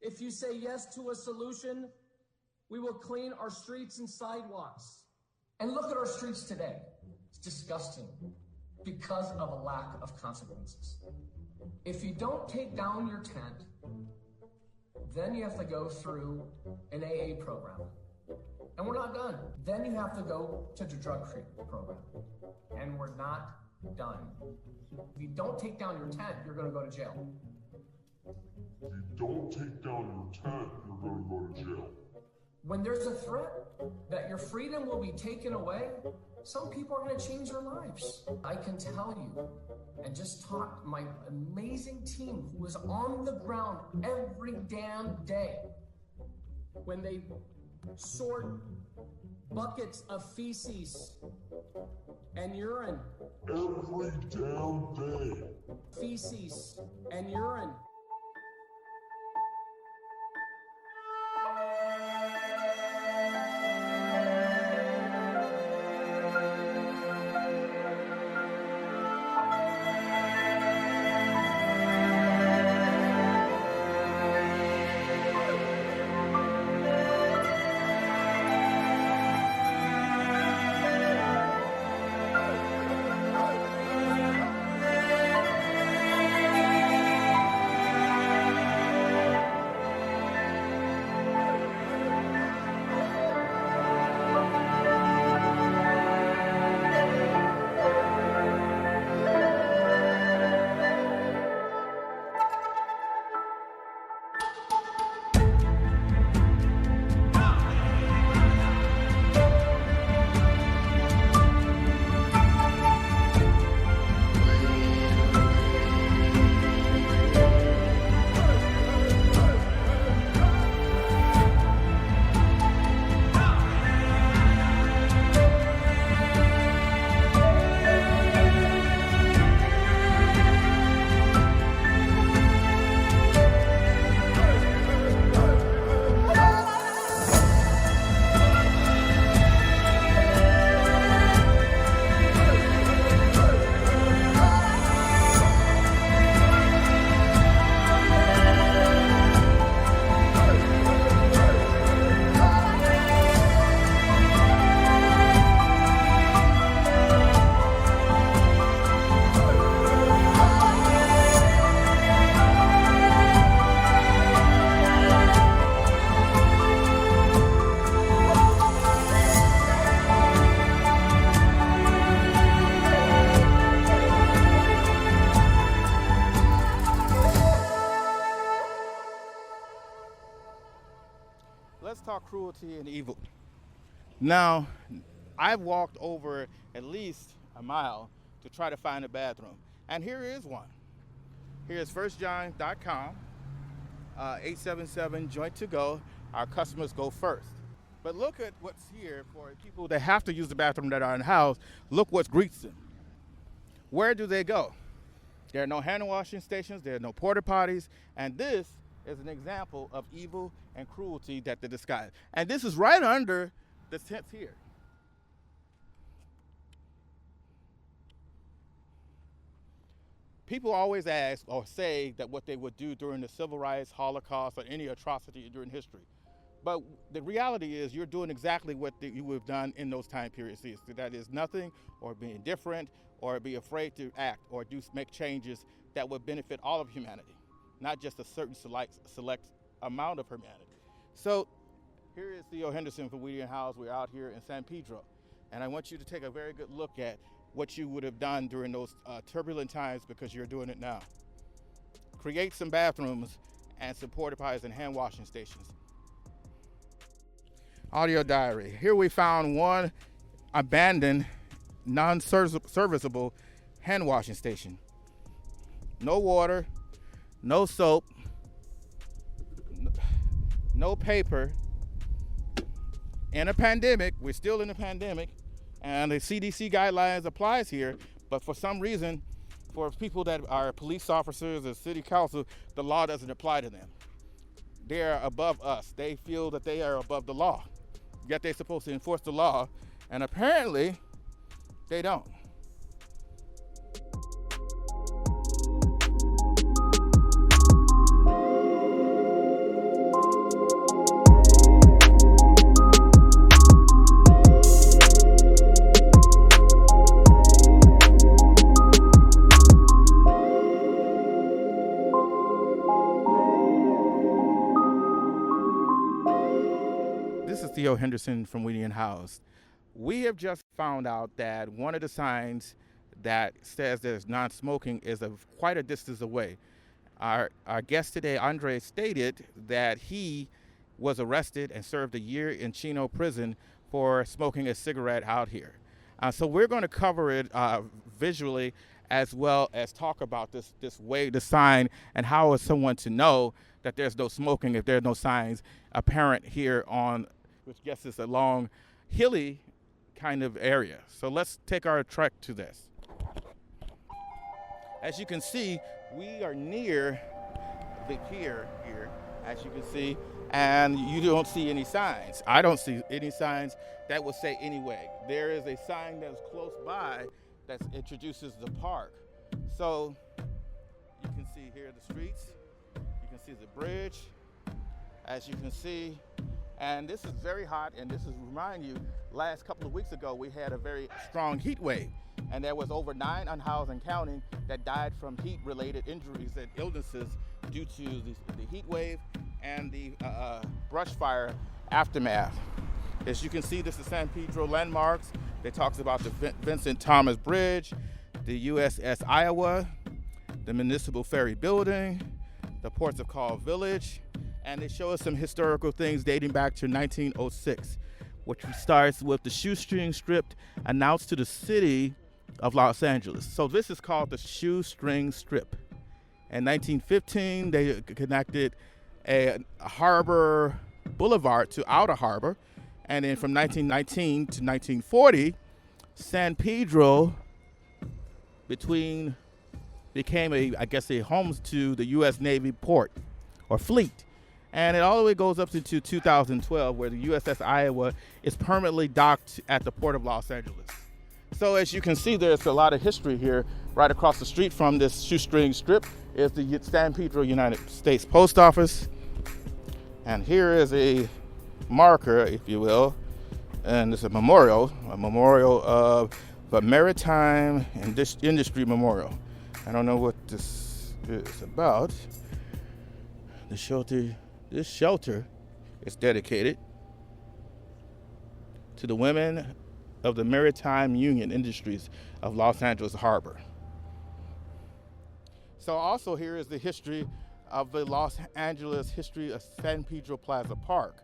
If you say yes to a solution, we will clean our streets and sidewalks. And look at our streets today. It's disgusting because of a lack of consequences. If you don't take down your tent, then you have to go through an AA program. And we're not done. Then you have to go to the drug treatment program. And we're not done. If you don't take down your tent, you're going to go to jail. If you don't take down your tent, you're going to go to jail. When there's a threat that your freedom will be taken away, some people are going to change their lives. I can tell you, and just talk to my amazing team who is on the ground every damn day, when they sort buckets of feces and urine. Every damn day. Feces and urine. Let's talk cruelty and evil. Now, I've walked over at least a mile to try to find a bathroom, and here is one. Here's firstjohn.com, 877 joint to go. Our customers go first. But look at what's here for people that have to use the bathroom that are unhoused. Look what greets them. Where do they go? There are no hand washing stations, there are no porta potties, and this is an example of evil and cruelty that they disguise. And this is right under the tents here. People always ask or say that what they would do during the civil rights, Holocaust, or any atrocity during history. But the reality is you're doing exactly what you would have done in those time periods. That is nothing, or being indifferent, or be afraid to act, or make changes that would benefit all of humanity, not just a certain select amount of humanity. So here is Theo Henderson from Unhoused. We're out here in San Pedro, and I want you to take a very good look at what you would have done during those turbulent times, because you're doing it now. Create some bathrooms and some porta potties and hand washing stations. Audio diary. Here we found one abandoned, non-serviceable hand washing station. No water, no soap, no paper. In a pandemic, we're still in a pandemic, and the CDC guidelines applies here, but for some reason, for people that are police officers or city council, the law doesn't apply to them. They're above us. They feel that they are above the law, yet they're supposed to enforce the law, and apparently they don't. Theo Henderson from Unhoused. We have just found out that one of the signs that says there's non-smoking is quite a distance away. Our guest today, Andre, stated that he was arrested and served a year in Chino prison for smoking a cigarette out here. So we're going to cover it visually, as well as talk about this way, the sign, and how is someone to know that there's no smoking if there are no signs apparent here on, which I guess is a long, hilly kind of area. So let's take our trek to this. As you can see, we are near the pier here, as you can see, and you don't see any signs. I don't see any signs that would say anyway. There is a sign that's close by that introduces the park. So you can see here the streets, you can see the bridge, as you can see, and this is very hot, and this is remind you, last couple of weeks ago we had a very strong heat wave, and there was over 9 unhoused and counting that died from heat-related injuries and illnesses due to the heat wave and the brush fire aftermath. As you can see, this is San Pedro landmarks. It talks about the Vincent Thomas Bridge, the USS Iowa, the Municipal Ferry Building, the Ports of Call Village, and they show us some historical things dating back to 1906, which starts with the shoestring strip announced to the city of Los Angeles. So this is called the shoestring strip. In 1915, they connected a harbor boulevard to outer harbor. And then from 1919 to 1940, San Pedro became a home to the U.S. Navy port or fleet. And it all the way goes up to 2012, where the USS Iowa is permanently docked at the port of Los Angeles. So as you can see, there's a lot of history here. Right across the street from this shoestring strip is the San Pedro United States Post Office. And here is a marker, if you will, and it's a memorial of the Maritime Industry Memorial. I don't know what this is about. This shelter is dedicated to the women of the Maritime Union Industries of Los Angeles Harbor. So also here is the history of the Los Angeles history of San Pedro Plaza Park,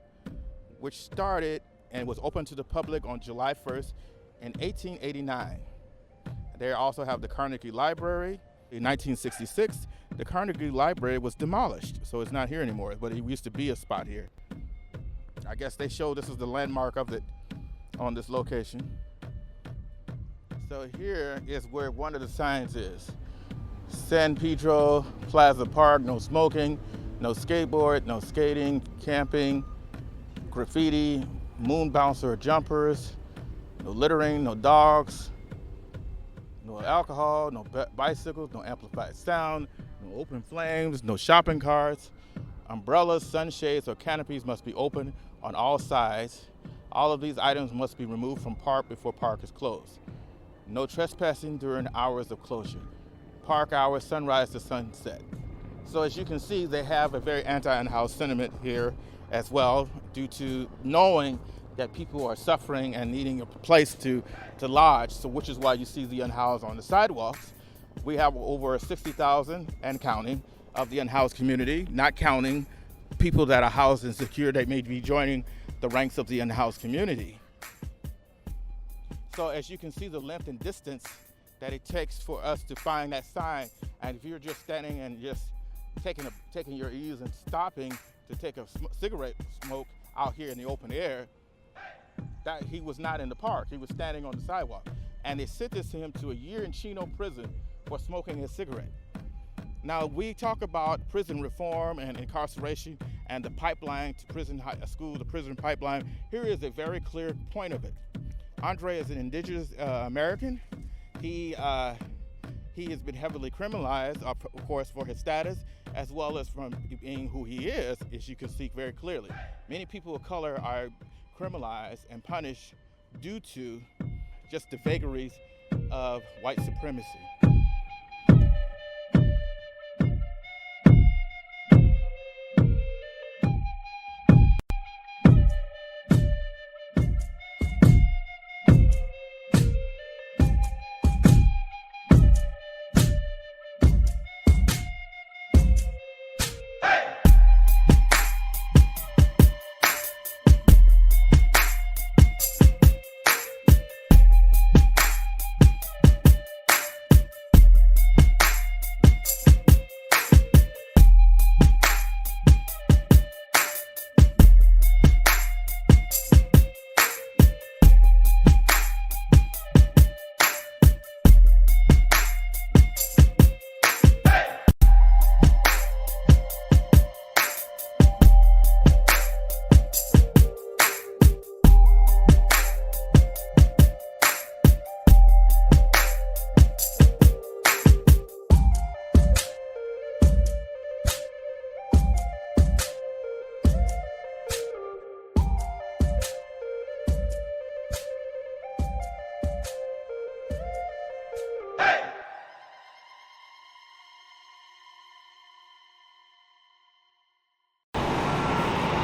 which started and was open to the public on July 1st in 1889. They also have the Carnegie Library. In 1966, the Carnegie Library was demolished, so it's not here anymore, but it used to be a spot here. I guess they show this is the landmark of it on this location. So here is where one of the signs is. San Pedro Plaza Park, no smoking, no skateboard, no skating, camping, graffiti, moon bouncer jumpers, no littering, no dogs, no alcohol, no bicycles, no amplified sound, no open flames, no shopping carts. Umbrellas, sunshades, or canopies must be open on all sides. All of these items must be removed from park before park is closed. No trespassing during hours of closure. Park hours, sunrise to sunset. So as you can see, they have a very anti-unhoused sentiment here as well, due to knowing that people are suffering and needing a place to lodge, so which is why you see the unhoused on the sidewalks. We have over 60,000 and counting of the unhoused community, not counting people that are housed and secure that may be joining the ranks of the unhoused community. So as you can see, the length and distance that it takes for us to find that sign, and if you're just standing and just taking your ease and stopping to take a cigarette smoke out here in the open air, that he was not in the park, he was standing on the sidewalk. And they sentenced him to a year in Chino prison for smoking a cigarette. Now, we talk about prison reform and incarceration and the pipeline to prison school to prison pipeline. Here is a very clear point of it. Andre is an Indigenous American. He has been heavily criminalized, of course, for his status, as well as from being who he is, as you can see very clearly. Many people of color are criminalized and punished due to just the vagaries of white supremacy.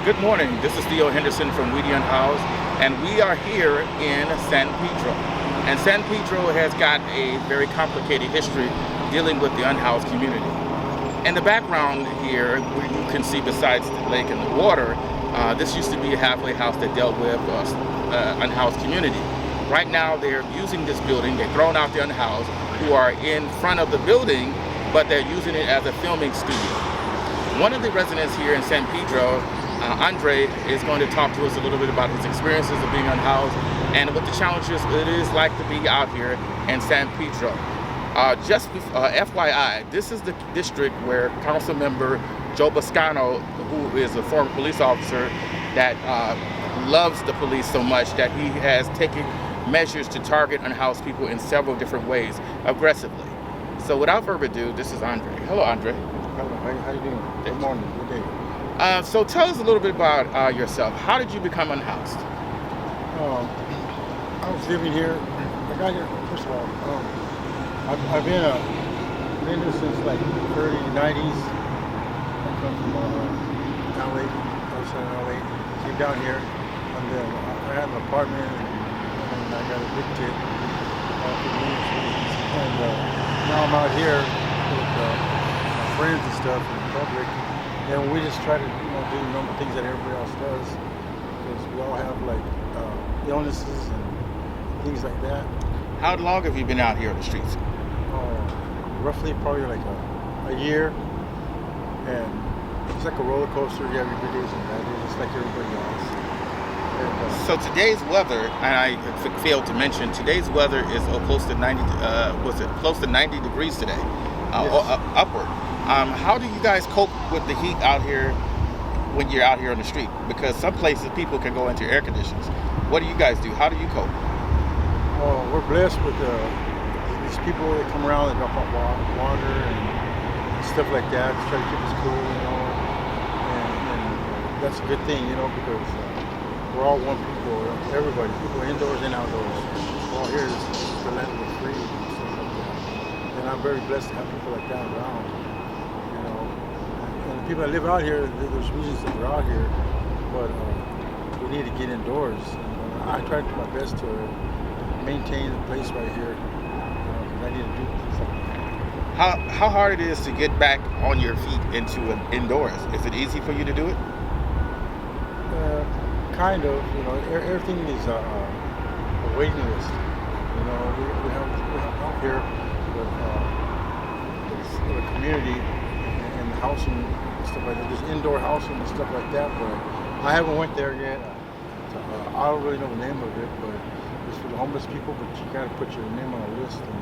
Good morning. This is Theo Henderson from Unhoused, and we are here in San Pedro. And San Pedro has got a very complicated history dealing with the unhoused community. In the background here, where you can see besides the lake and the water, this used to be a halfway house that dealt with unhoused community. Right now, they're using this building. They've thrown out the unhoused who are in front of the building, but they're using it as a filming studio. One of the residents here in San Pedro, Andre, is going to talk to us a little bit about his experiences of being unhoused and what the challenges it is like to be out here in San Pedro. FYI, this is the district where Council Member Joe Busciano, who is a former police officer that loves the police so much that he has taken measures to target unhoused people in several different ways aggressively. So without further ado, this is Andre. Hello, Andre. Hello, how you doing? Good morning, good day. So tell us a little bit about yourself. How did you become unhoused? I was living here. I got here, first of all, I've been here since like the early 90s. I come from LA, outside LA. Came down here, and then I had an apartment, and I got evicted for being reasons. And now I'm out here with my friends and stuff in public, and we just try to do the normal things that everybody else does, because we all have like illnesses and things like that. How long have you been out here on the streets? Roughly probably like a year, and it's like a roller coaster. You have your good days and bad days, just like everybody else. And, so today's weather, and I failed to mention, today's weather is close to 90. Close to 90 degrees today, yes. Upward. How do you guys cope with the heat out here when you're out here on the street? Because some places people can go into air conditions. What do you guys do? How do you cope? Well, we're blessed with these people that come around and drop off water and stuff like that to try to keep us cool, and that's a good thing, because we're all one people, everybody, people indoors and outdoors. We're all here to land of the free and stuff like that. And I'm very blessed to have people like that around, And the people that live out here, there's reasons that we're out here, but we need to get indoors. And I try to do my best to maintain the place right here. I need to do something. How hard it is to get back on your feet into indoors? Is it easy for you to do it? Kind of. Everything is a waiting list. We have out here the community and housing and stuff like that. There's indoor housing and stuff like that, but I haven't went there yet. I don't really know the name of it, but it's for the homeless people. But you got to put your name on a list, and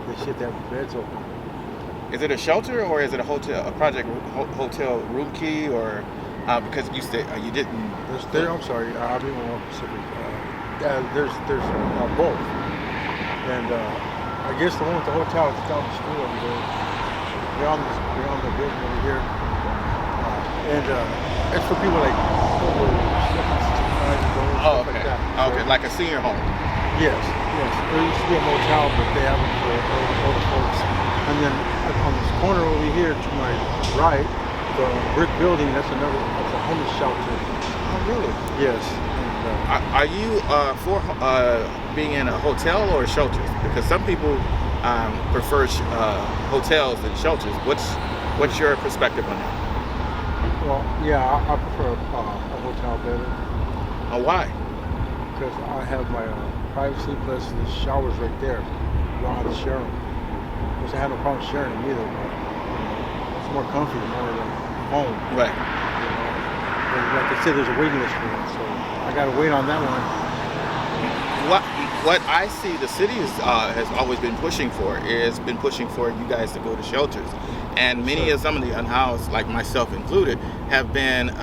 they should have beds open. Is it a shelter or is it a hotel, a project hotel room key, or because you said you didn't? I'm sorry, I'll be more specific. There's both, and I guess the one with the hotel is down the street over there, beyond the building over here, and it's for people like over 65 years old. Oh, okay. Like that. Okay, like a senior home. Yes. There used to be a motel, but they have it for older folks. And then on this corner over here to my right, the brick building, that's a homeless shelter. Oh, really? Yes. And, are you for being in a hotel or shelters? Because some people prefer hotels than shelters. What's your perspective on that? Well, yeah, I prefer a hotel better. Why? Because I have my privacy plus the showers right there. You don't have to share them. Of course, I have no problem sharing them either, but it's more comfy, more like home. Right. But like I said, there's a waiting list for it, so I got to wait on that one. What I see the city has always been pushing for you guys to go to shelters, and many of some of the unhoused, like myself included, have been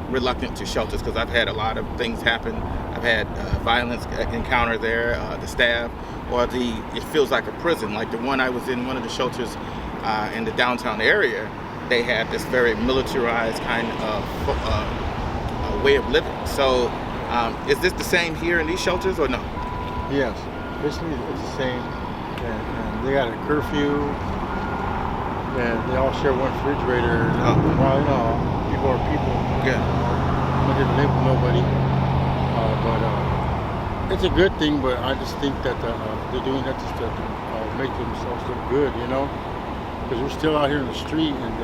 reluctant to shelters because I've had a lot of things happen. I've had violence encounter there, the staff, or it feels like a prison. Like the one I was in, one of the shelters in the downtown area, they had this very militarized kind of way of living. So is this the same here in these shelters or no? Yes, basically it's the same. And they got a curfew, and they all share one refrigerator. Well, people are people. Yeah. nobody. But it's a good thing. But I just think that they're doing that just to make themselves look good, you know. Because we're still out here in the street, and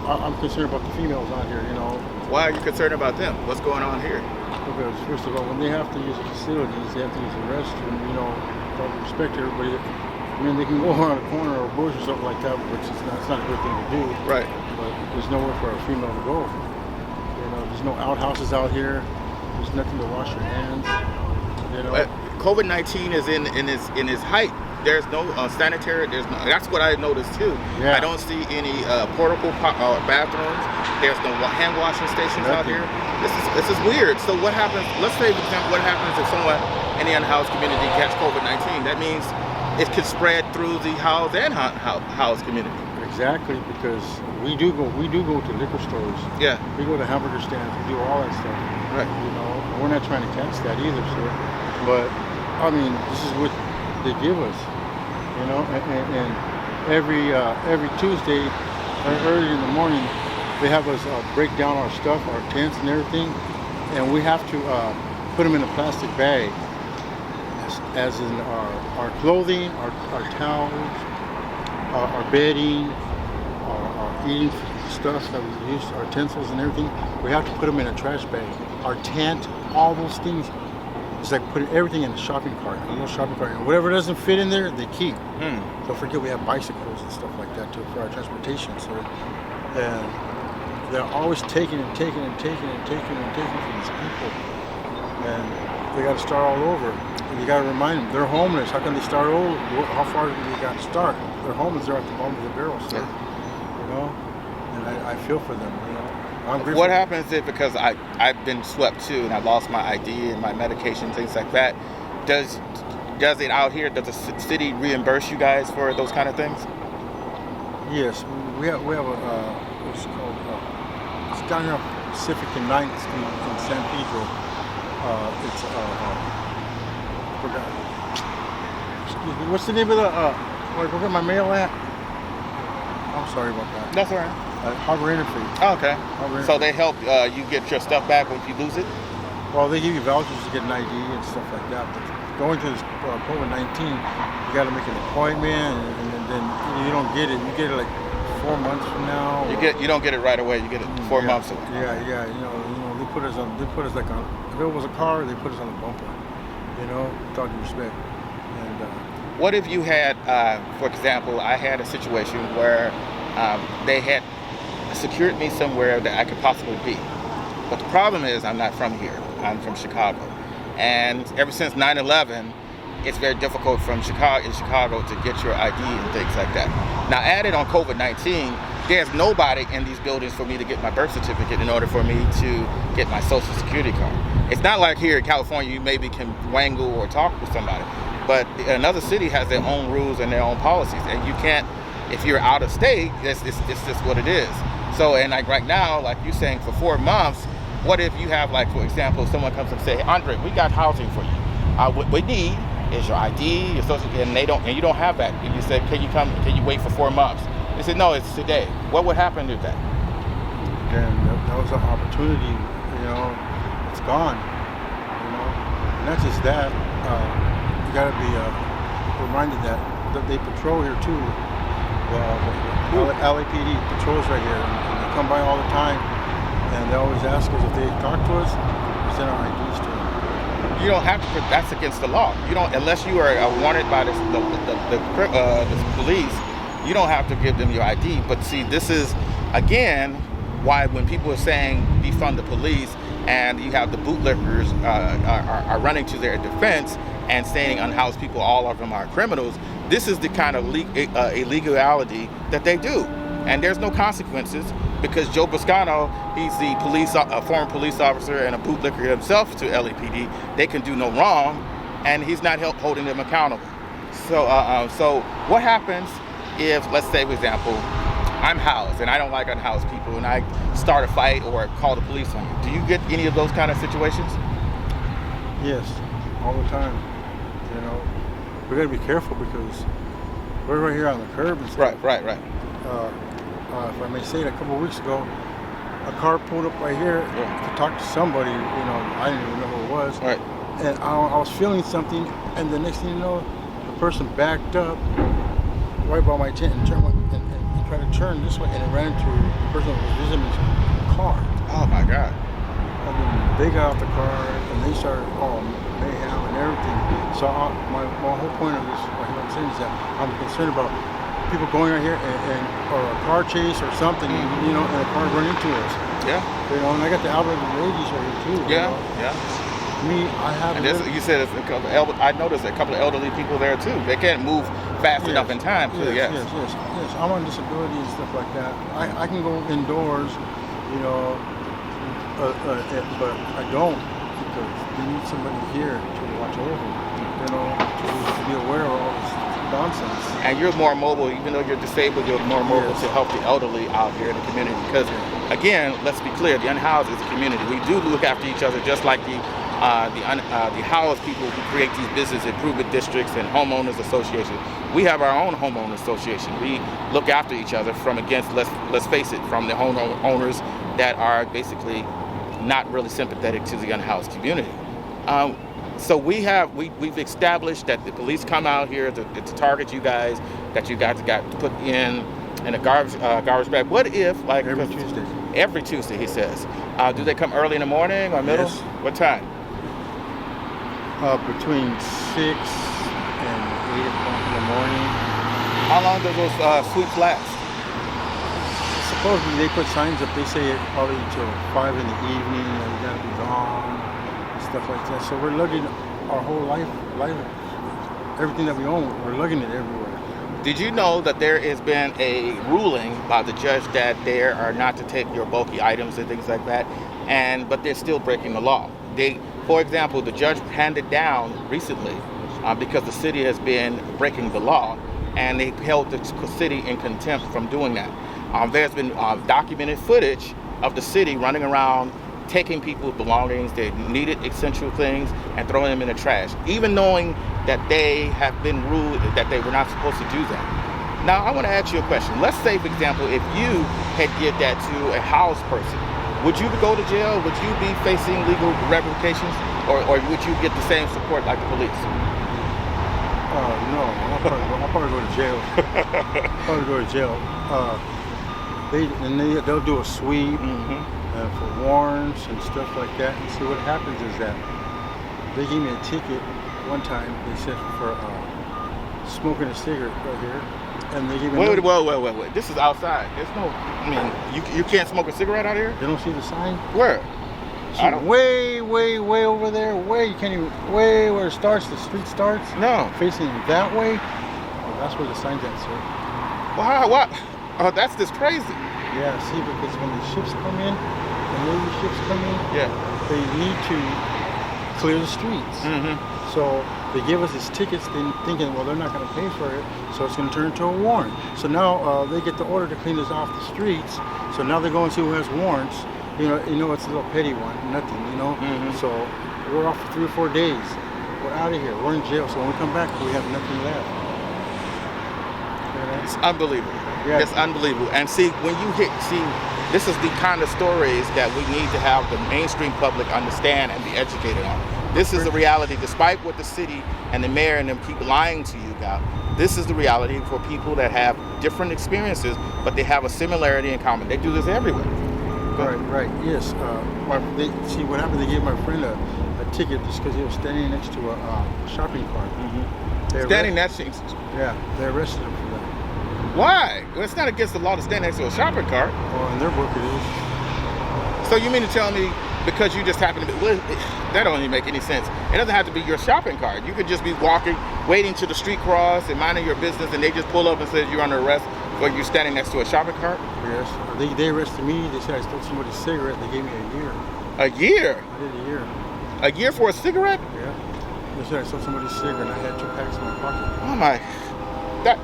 I'm concerned about the females out here, you know. Why are you concerned about them? What's going on here? Because first of all, when they have to use facilities, they have to use the restroom, you know, with respect to everybody. I mean, they can go around a corner or a bush or something like that, which is it's not a good thing to do. Right. But there's nowhere for a female to go. You know, there's no outhouses out here. There's nothing to wash your hands. You know. But COVID-19 is in its height. There's no sanitary. That's what I noticed too. Yeah. I don't see any portable bathrooms. There's no hand washing stations out here. This is weird. So what happens? Let's say, for example, what happens if someone in the unhoused community gets COVID-19? That means it could spread through the housed and housed community. Exactly, because we do go to liquor stores. Yeah. We go to hamburger stands. We do all that stuff. Right. You know, we're not trying to catch that either, sir. But I mean, this is what they give us. You know, and every Tuesday or early in the morning, they have us break down our stuff, our tents and everything, and we have to put them in a plastic bag, as in our clothing, our towels, our bedding, our eating stuff that we use, our utensils and everything. We have to put them in a trash bag. Our tent, all those things. It's like putting everything in a shopping cart, a little shopping cart. And whatever doesn't fit in there, they keep. Don't forget we have bicycles and stuff like that too for our transportation. So, and they're always taking from these people. And they got to start all over. And you got to remind them, they're homeless. How can they start over? How far do they got to start? They're homeless. They're at the bottom of the barrel, sir. You know? And I feel for them, you know? What happens if, because I've been swept too, and I lost my ID and my medication, things like that, does it out here, does the city reimburse you guys for those kind of things? Yes, we have a what's it called, it's down here on Pacific and 9th Street in San Pedro. It's forgot. Excuse me, what's the name of the where I go get my mail at? I'm sorry about that. That's all right. Harbor Interfaith. Oh, okay. Harbor so they help you get your stuff back if you lose it? Well, they give you vouchers to get an ID and stuff like that. But going to this COVID-19, you got to make an appointment, and then you don't get it. You get it like 4 months from now. You don't get it right away. You get it 4 months. Yeah. You know, they put us like on. If it was a car, they put us on the bumper. You know, with all due respect. And what if you had, for example, I had a situation where they had secured me somewhere that I could possibly be. But the problem is I'm not from here. I'm from Chicago. And ever since 9/11, it's very difficult in Chicago to get your ID and things like that. Now added on COVID-19, there's nobody in these buildings for me to get my birth certificate in order for me to get my social security card. It's not like here in California you maybe can wangle or talk with somebody. But another city has their own rules and their own policies. And you can't, if you're out of state, it's just what it is. So, and like right now, like you're saying, for 4 months, what if you have, like, for example, someone comes and say, hey, Andre, we got housing for you. What we need is your ID, your social, and you don't have that. And you said, can you wait for 4 months? They said, no, it's today. What would happen to that? Then that was an opportunity, you know, it's gone, you know. And not just that, you got to be reminded that they patrol here too. The LAPD patrols right here, and they come by all the time, and they always ask us if they talk to us, present our IDs to them. You don't have to. That's against the law. You don't, unless you are wanted by the police. You don't have to give them your ID. But see, this is again why when people are saying defund the police, and you have the bootlickers are running to their defense and saying unhoused people, all of them are criminals. This is the kind of illegality that they do. And there's no consequences because Joe Busciano, he's the former police officer and a bootlicker himself to LAPD. They can do no wrong, and he's not holding them accountable. So what happens if, let's say, for example, I'm housed and I don't like unhoused people and I start a fight or call the police on you? Do you get any of those kind of situations? Yes, all the time. You know, we got to be careful because we're right here on the curb and stuff. Right. If I may say it, a couple of weeks ago, a car pulled up right here to talk to somebody. You know, I didn't even know who it was. Right. And I was feeling something, and the next thing you know, the person backed up right by my tent and tried to turn this way, and it ran into the person that was visiting his car. Oh my God. I mean, they got out the car and they started mayhem and everything. So my whole point of this, what I'm saying is that I'm concerned about people going out here or a car chase or something, you know, and a car run into us. Yeah. You know, and I got the elderly ladies over here too. Yeah. You know? Yeah. Me, I have. And you said it's a couple. I noticed a couple of elderly people there too. They can't move fast enough in time. Too. Yes. I'm on disability and stuff like that. I can go indoors, you know, but I don't because you need somebody here to watch over, you know, to be aware of all this nonsense. And you're more mobile, even though you're disabled. You're more mobile to help the elderly out here in the community. Because again, let's be clear: the unhoused is a community. We do look after each other, just like the housed people who create these business improvement districts and homeowners associations. We have our own homeowner association. We look after each other from against, let's face it, from the homeowners that are basically not really sympathetic to the unhoused community. So we've established that the police come out here to target you guys, that you guys got to put in a garbage bag. What if, like every Tuesday? Every Tuesday, he says. Do they come early in the morning or middle? Yes. What time? Between 6 and 8 o'clock in the morning. How long do those sweeps last? Supposedly they put signs up. They say it probably till 5 in the evening. And you gotta be gone and stuff like that. So we're lugging our whole life, everything that we own. We're lugging it everywhere. Did you know that there has been a ruling by the judge that they are not to take your bulky items and things like that, but they're still breaking the law? For example, the judge handed down recently because the city has been breaking the law, and they held the city in contempt from doing that. There's been documented footage of the city running around taking people's belongings, their needed essential things, and throwing them in the trash, even knowing that they have been ruled that they were not supposed to do that. Now, I want to ask you a question. Let's say, for example, if you had did that to a housed person, would you go to jail? Would you be facing legal ramifications? Or would you get the same support like the police? No, I'll probably go to jail. They'll do a sweep for warrants and stuff like that. And see what happens is that they gave me a ticket one time. They said for smoking a cigarette right here. And they gave me wait. This is outside. There's no, you can't smoke a cigarette out here? You don't see the sign? Where? I don't. Way over there. You can't even, way where it starts, the street starts? No. Facing that way? Oh, that's where the sign's at, sir. Wow, what? Oh, that's just crazy. Yeah, see, because when the ships come in, the Navy ships come in, they need to clear the streets. So they give us these tickets thinking, well, they're not going to pay for it, so it's going to turn into a warrant. So now they get the order to clean us off the streets. So now they go and see who has warrants. You know, it's a little petty one, nothing, you know. So we're off for 3 or 4 days. We're out of here. We're in jail. So when we come back, we have nothing left. It's unbelievable. Yeah. It's unbelievable. And see, this is the kind of stories that we need to have the mainstream public understand and be educated on. This is the reality, despite what the city and the mayor and them keep lying to you about. This is the reality for people that have different experiences, but they have a similarity in common. They do this everywhere. Right. Yes. See what happened? They gave my friend a ticket just because he was standing next to a shopping cart. Standing next to? Yeah, they arrested him for that. Why? Well, it's not against the law to stand next to a shopping cart. Well, in their book it is. So you mean to tell me because you just happen to be, that don't even make any sense. It doesn't have to be your shopping cart. You could just be walking, waiting to the street cross and minding your business, and they just pull up and say you're under arrest or you're standing next to a shopping cart? Yes. They arrested me. They said I stole somebody's cigarette. They gave me a year. A year? I did a year. A year for a cigarette? Yeah. They said I stole somebody's cigarette and I had 2 packs in my pocket. Oh my. That.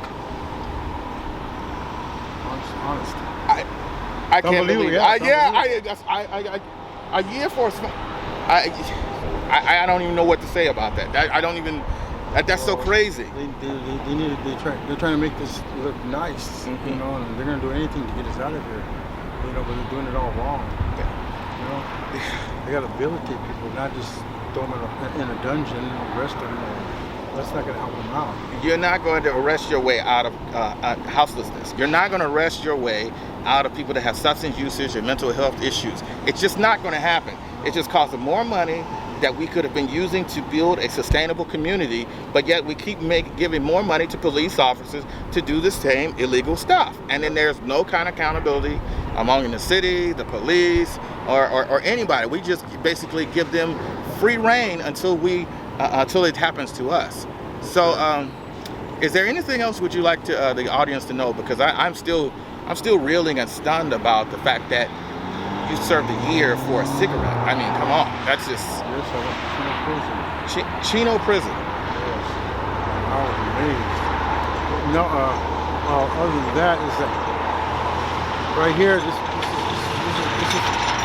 Honest. I can't believe it. A year for a smoke. I don't even know what to say about that. I don't even. That's so crazy. They're trying to make this look nice, you know, and they're gonna do anything to get us out of here. but they're doing it all wrong. You know, they got to habilitate people, not just throw them in a dungeon and arrest them. That's not going to help them out. You're not going to arrest your way out of houselessness. You're not going to arrest your way out of people that have substance usage or mental health issues. It's just not going to happen. It just costs more money that we could have been using to build a sustainable community, but yet we keep giving more money to police officers to do the same illegal stuff. And then there's no kind of accountability among the city, the police, or anybody. We just basically give them free reign until it happens to us. So is there anything else would you like to the audience to know? Because I'm still reeling and stunned about the fact that you served a year for a cigarette. I mean, come on, that's just... Yes, I went to Chino prison. Yes, I was amazed. No, other than that is that right here, this is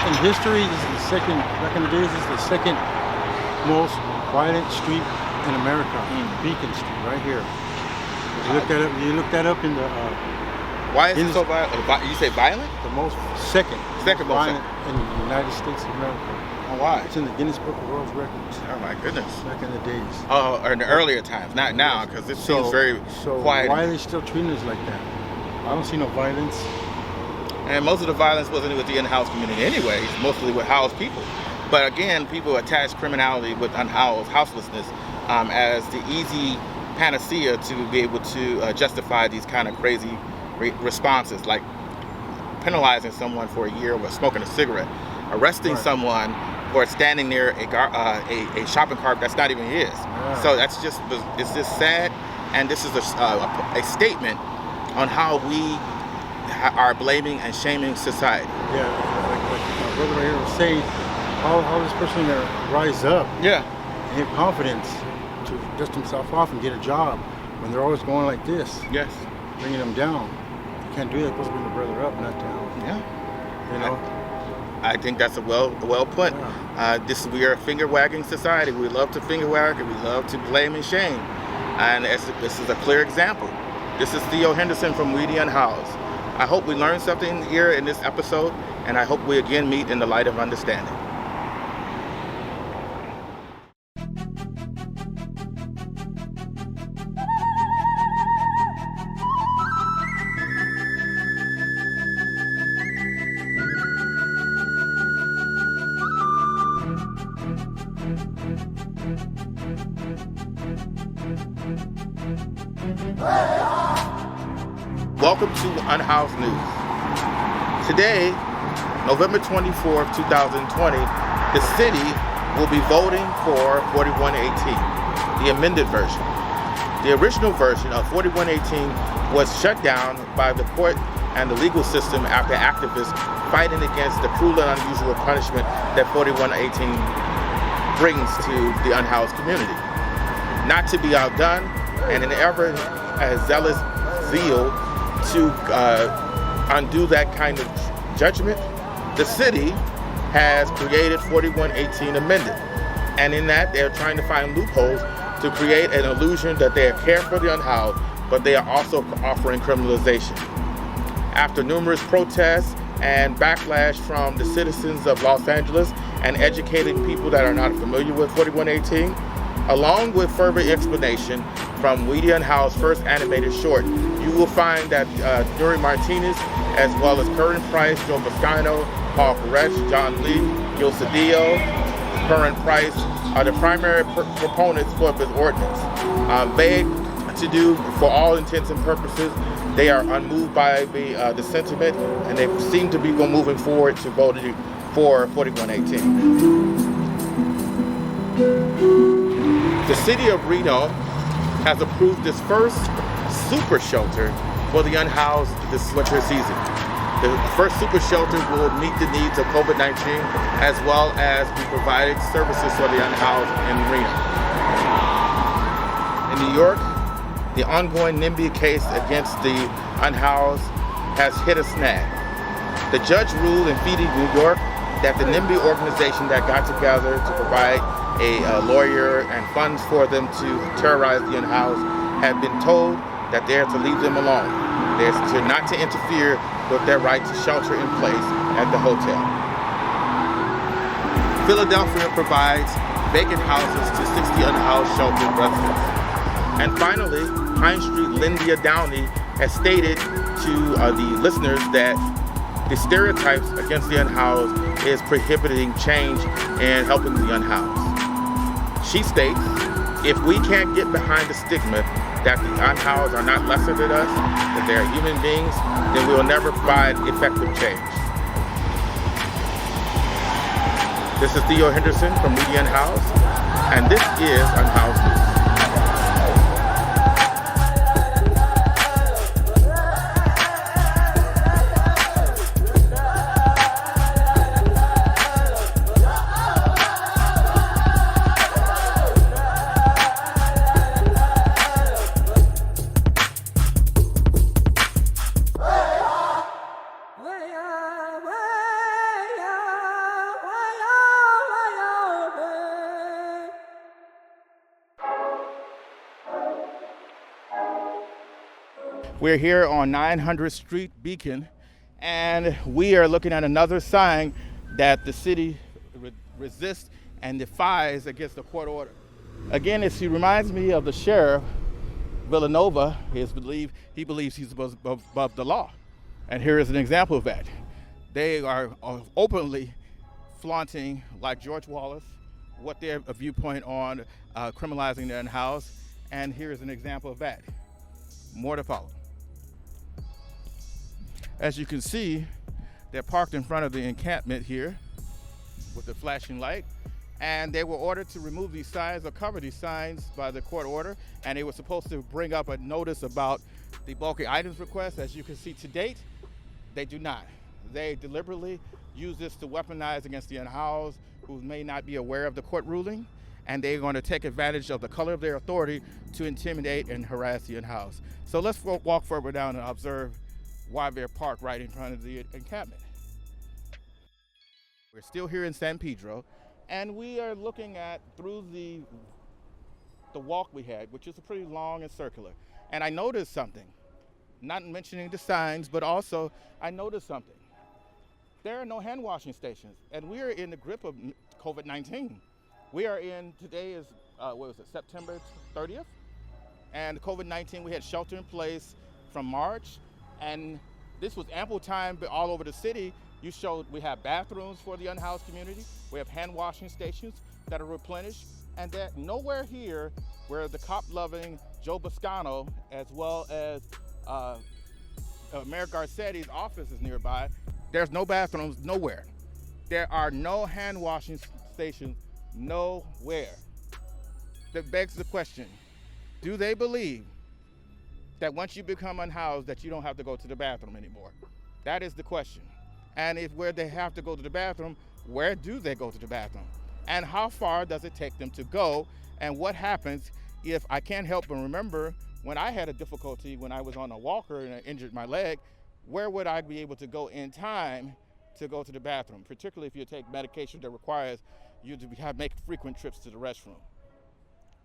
in history, this is the second, back in the days, this is the second most violent street in America, Beacon Street, right here. You look that up in the... Why is it so violent? You say violent? The most second most violent most in the United States of America. Oh, why? It's in the Guinness Book of World Records. Oh my goodness! Back in the days. Oh, or in the earlier times, not now, because it seems very quiet. Why are they still treating us like that? I don't see no violence. And most of the violence wasn't with the unhoused community anyway. It's mostly with housed people. But again, people attach criminality with unhoused houselessness as the easy panacea to be able to justify these kind of crazy responses, like penalizing someone for a year for smoking a cigarette, arresting someone for standing near a shopping cart that's not even his. Yeah. So it's just sad, and this is a statement on how we are blaming and shaming society. Yeah, like my brother right here was saying, how this person to rise up, and have confidence to dust himself off and get a job when they're always going like this. Yes, bringing them down. You can't do that. Supposed to bring the brother up, not down. Yeah, you know. I think that's a well put. Yeah. We are a finger wagging society. We love to finger wag and we love to blame and shame. And this is a clear example. This is Theo Henderson from We the Unhoused. I hope we learned something here in this episode, and I hope we again meet in the light of understanding. Welcome to Unhoused News. Today, November 24th, 2020, the city will be voting for 4118, the amended version. The original version of 4118 was shut down by the court and the legal system after activists fighting against the cruel and unusual punishment that 4118 brings to the unhoused community. Not to be outdone, and in ever as zealous zeal to undo that kind of judgment, the city has created 4118 amended. And in that, they're trying to find loopholes to create an illusion that they care for the unhoused, but they are also offering criminalization. After numerous protests and backlash from the citizens of Los Angeles and educated people that are not familiar with 4118, along with further explanation from We the Unhoused first animated short, you will find that Nuri Martinez, as well as Curran Price, Joe Busciano, Paul Koresh, John Lee, Gil Cedillo, Curran Price are the primary proponents for this ordinance. Vague to do, for all intents and purposes, they are unmoved by the sentiment, and they seem to be moving forward to voting for 4118. The city of Reno has approved its first super shelter for the unhoused this winter season. The first super shelter will meet the needs of COVID-19 as well as be providing services for the unhoused in Reno. In New York, the ongoing NIMBY case against the unhoused has hit a snag. The judge ruled in Feeding New York that the NIMBY organization that got together to provide a lawyer and funds for them to terrorize the unhoused had been told that they are to leave them alone. They're not to interfere with their right to shelter in place at the hotel. Philadelphia provides vacant houses to 60 unhoused sheltered residents. And finally, Pine Street Lyndia Downey has stated to the listeners that the stereotypes against the unhoused is prohibiting change and helping the unhoused. She states, if we can't get behind the stigma that the unhoused are not lesser than us, that they are human beings, then we will never provide effective change. This is Theo Henderson from Media Unhoused, and this is Unhoused News. We're here on 900th Street Beacon, and we are looking at another sign that the city resists and defies against the court order. Again, it reminds me of the sheriff, Villanova. He believes he's above the law. And here is an example of that. They are openly flaunting, like George Wallace, what their viewpoint on criminalizing the unhoused. And here is an example of that. More to follow. As you can see, they're parked in front of the encampment here with the flashing light, and they were ordered to remove these signs or cover these signs by the court order, and they were supposed to bring up a notice about the bulky items request. As you can see to date, they do not. They deliberately use this to weaponize against the unhoused who may not be aware of the court ruling, and they're going to take advantage of the color of their authority to intimidate and harass the unhoused. So let's walk further down and observe why they're parked right in front of the encampment. We're still here in San Pedro, and we are looking at through the walk we had, which is pretty long and circular. And I noticed something, not mentioning the signs, but also I noticed something. There are no hand washing stations, and we are in the grip of COVID-19. We are in, today is, September 30th? And COVID-19, we had shelter in place from March. And this was ample time all over the city. You showed we have bathrooms for the unhoused community. We have hand washing stations that are replenished. And that nowhere here where the cop-loving Joe Busciano, as well as Mayor Garcetti's office is nearby, there's no bathrooms nowhere. There are no hand washing stations nowhere. That begs the question, do they believe that once you become unhoused that you don't have to go to the bathroom anymore? That is the question. And if where they have to go to the bathroom, where do they go to the bathroom? And how far does it take them to go? And what happens if I can't help but remember when I had a difficulty when I was on a walker and I injured my leg, where would I be able to go in time to go to the bathroom, particularly if you take medication that requires you to make frequent trips to the restroom.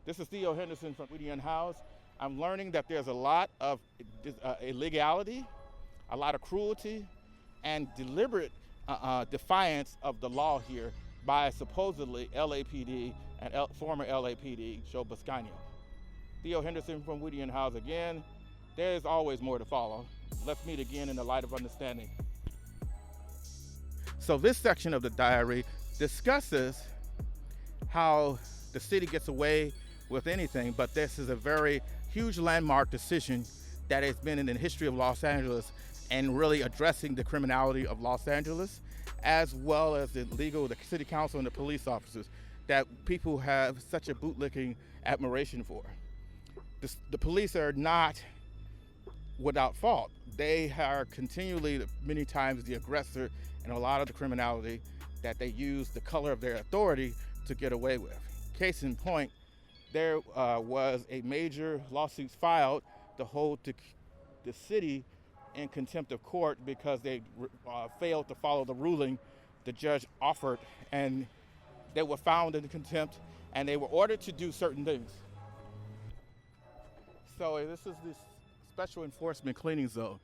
This is Theo Henderson from Media Unhoused. I'm learning that there's a lot of illegality, a lot of cruelty, and deliberate defiance of the law here by supposedly LAPD and former LAPD Joe Busciano. Theo Henderson from Media Unhoused again. There's always more to follow. Let's meet again in the light of understanding. So this section of the diary discusses how the city gets away with anything, but this is a very huge landmark decision that has been in the history of Los Angeles and really addressing the criminality of Los Angeles, as well as the city council and the police officers that people have such a bootlicking admiration for. The police are not without fault. They are continually, many times, the aggressor in a lot of the criminality that they use the color of their authority to get away with. Case in point, there was a major lawsuit filed to hold the city in contempt of court because they failed to follow the ruling the judge offered, and they were found in contempt and they were ordered to do certain things. So this is this special enforcement cleaning zone.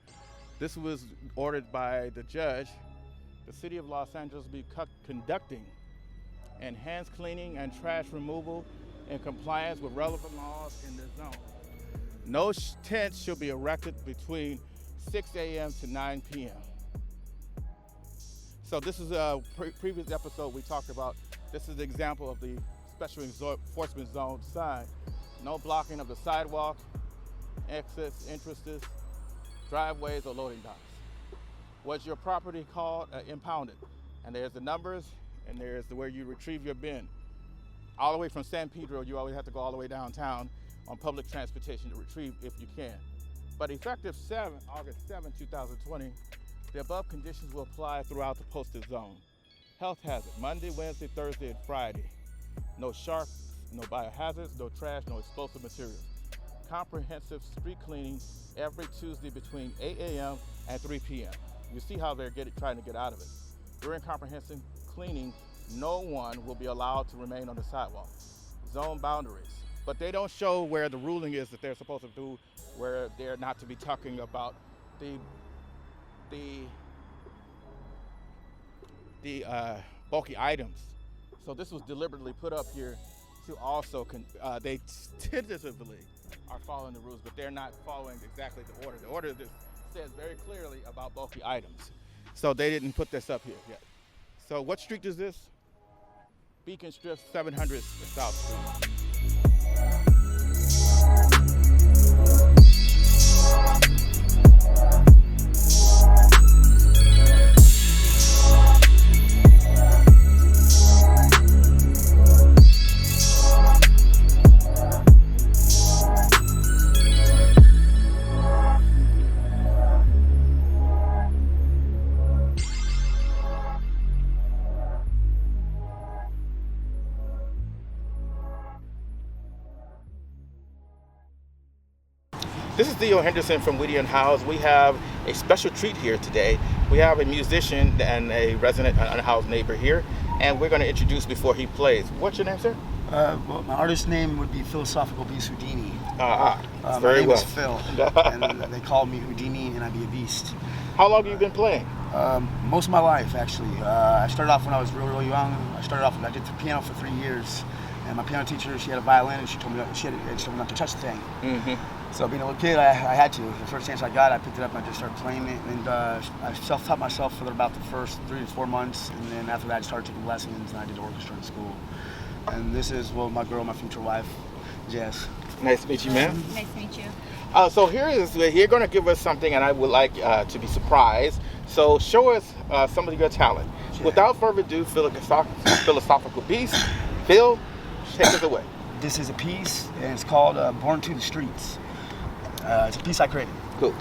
This was ordered by the judge. The city of Los Angeles will be conducting enhanced cleaning and trash removal in compliance with relevant laws in the zone. No tents should be erected between 6 a.m. to 9 p.m. So this is a previous episode we talked about. This is the example of the special enforcement zone sign. No blocking of the sidewalk, exits, entrances, driveways, or loading docks. Was your property called? Impounded. And there's the numbers, and there's where you retrieve your bin. All the way from San Pedro, you always have to go all the way downtown on public transportation to retrieve if you can. But effective August 7, 2020, the above conditions will apply throughout the posted zone. Health hazard, Monday, Wednesday, Thursday, and Friday. No sharks, no biohazards, no trash, no explosive materials. Comprehensive street cleaning every Tuesday between 8 a.m. and 3 p.m. You see how they're trying to get out of it. During comprehensive cleaning, no one will be allowed to remain on the sidewalk. Zone boundaries. But they don't show where the ruling is that they're supposed to do, where they're not to be talking about the bulky items. So this was deliberately put up here to also, they tentatively are following the rules, but they're not following exactly the order. The order says very clearly about bulky items. So they didn't put this up here yet. So what street is this? Beacon Strip, 700 South Street. This is Theo Henderson from Unhoused. We have a special treat here today. We have a musician and a resident unhoused neighbor here, and we're going to introduce before he plays. What's your name, sir? Well, my artist name would be Philosophical Beast Houdini. Very my name well. is Phil, and they call me Houdini, and I be a beast. How long have you been playing? Most of my life, actually. I started off when I was real young. I did the piano for 3 years, and my piano teacher, she had a violin, and she told me not to touch the thing. Mm-hmm. So being a little kid, I had to. The first chance I got, I picked it up and I just started playing it. And I self-taught myself for about the first 3 to 4 months. And then after that, I started taking lessons and I did orchestra in school. And this is, well, my girl, my future wife, Jess. Nice to meet you, ma'am. Nice to meet you. So you're going to give us something, and I would like to be surprised. So show us some of your talent. Sure. Without further ado, Philosophical Beast, Phil, take us away. This is a piece, and it's called Born to the Streets. It's a piece I created. Cool.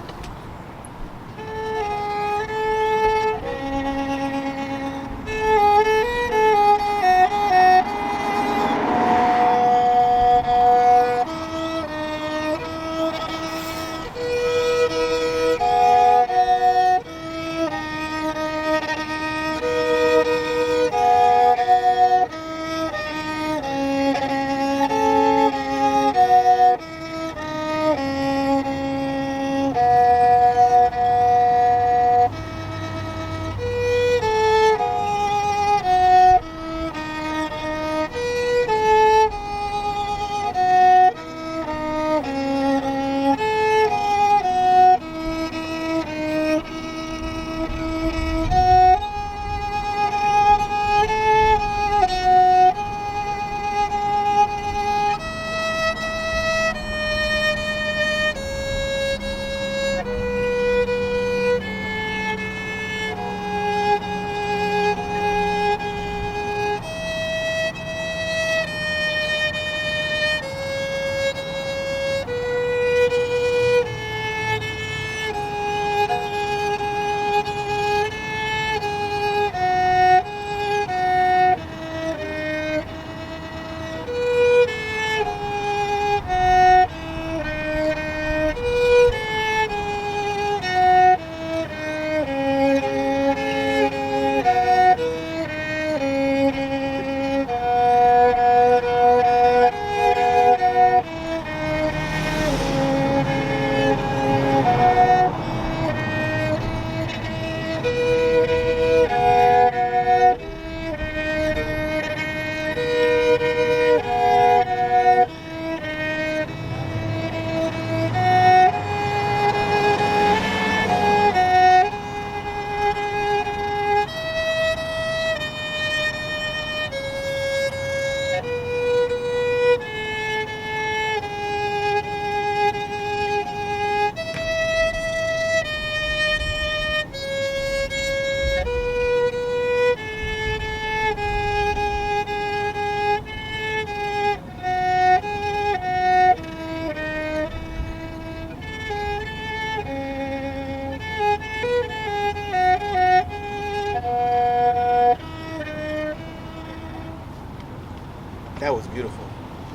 That was beautiful.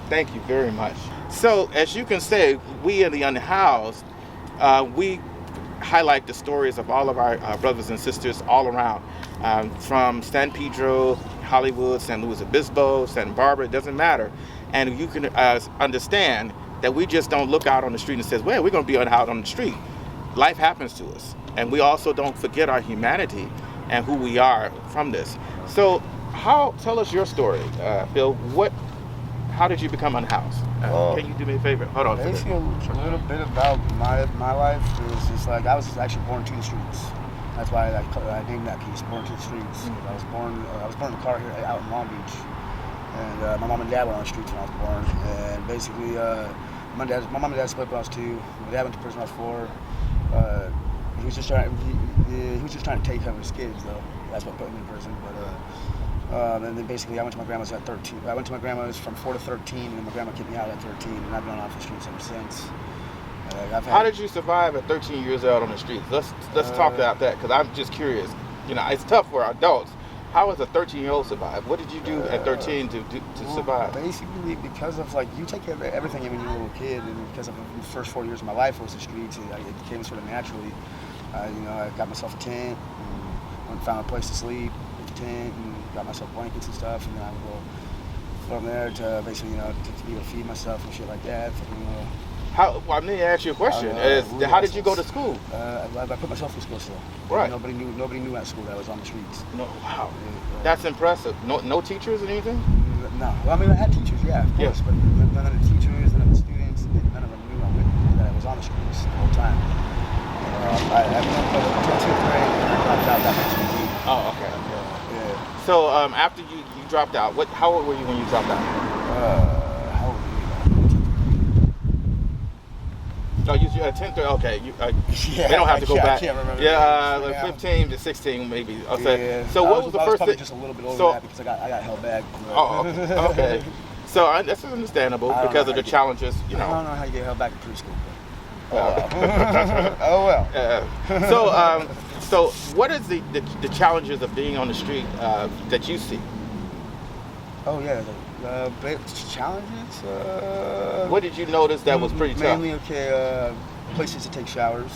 Thank you very much. So, as you can say, we in the Unhoused, we highlight the stories of all of our brothers and sisters all around, from San Pedro, Hollywood, San Luis Obispo, Santa Barbara, it doesn't matter. And you can understand that we just don't look out on the street and say, well, we're going to be out on the street. Life happens to us. And we also don't forget our humanity and who we are from this. So tell us your story, Bill. How did you become Unhoused? Can you do me a favor? Hold on. Basically, a little bit about my life. It was just like I was actually born to the streets. That's why I named that piece, "Born to the Streets." Mm-hmm. I was born in a car here out in Long Beach, and my mom and dad were on the streets when I was born. And basically, my mom and dad split when I was 2. My dad went to prison when I was 4. He was just trying to take care of his kids, though. That's what put him in prison. But and then basically, I went to my grandma's at 13. I went to my grandma's from 4 to 13, and then my grandma kicked me out at 13, and I've been off the streets ever since. How did you survive at 13 years old on the streets? Let's talk about that, because I'm just curious. You know, it's tough for adults. How does a 13-year-old survive? What did you do at 13 to survive? Basically, because of you take care of everything when you're a little kid, and because of the first 4 years of my life was the streets, it came sort of naturally. I got myself a tent, and went and found a place to sleep with the tent, and got myself blankets and stuff, and then I would go from there to basically, to be able to feed myself and shit like that. Let me ask you a question. How did you go to school? I put myself through school still. Right. Nobody knew at school that I was on the streets. No, wow. That's impressive. No teachers or anything? No. Well, I mean, I had teachers, yeah, of course, but none of the teachers, none of the students, none of them knew that I was on the streets the whole time. I went until 2nd grade, and I dropped out that next week. Oh, okay. Yeah. So after you dropped out, how old were you when you dropped out? How old were you? Oh, you had 10th grade. Okay, yeah, they don't have to go back. I can't remember. Yeah, 15 to 16 maybe. Okay. Yeah. So what was the first thing? Just a little bit older than that because I got held back. Oh, okay. So that's understandable because of the challenges. I don't know how you get held back in preschool. Oh well. So what is the challenges of being on the street that you see? Oh yeah, the challenges. What did you notice that was pretty tough? Mainly, places to take showers.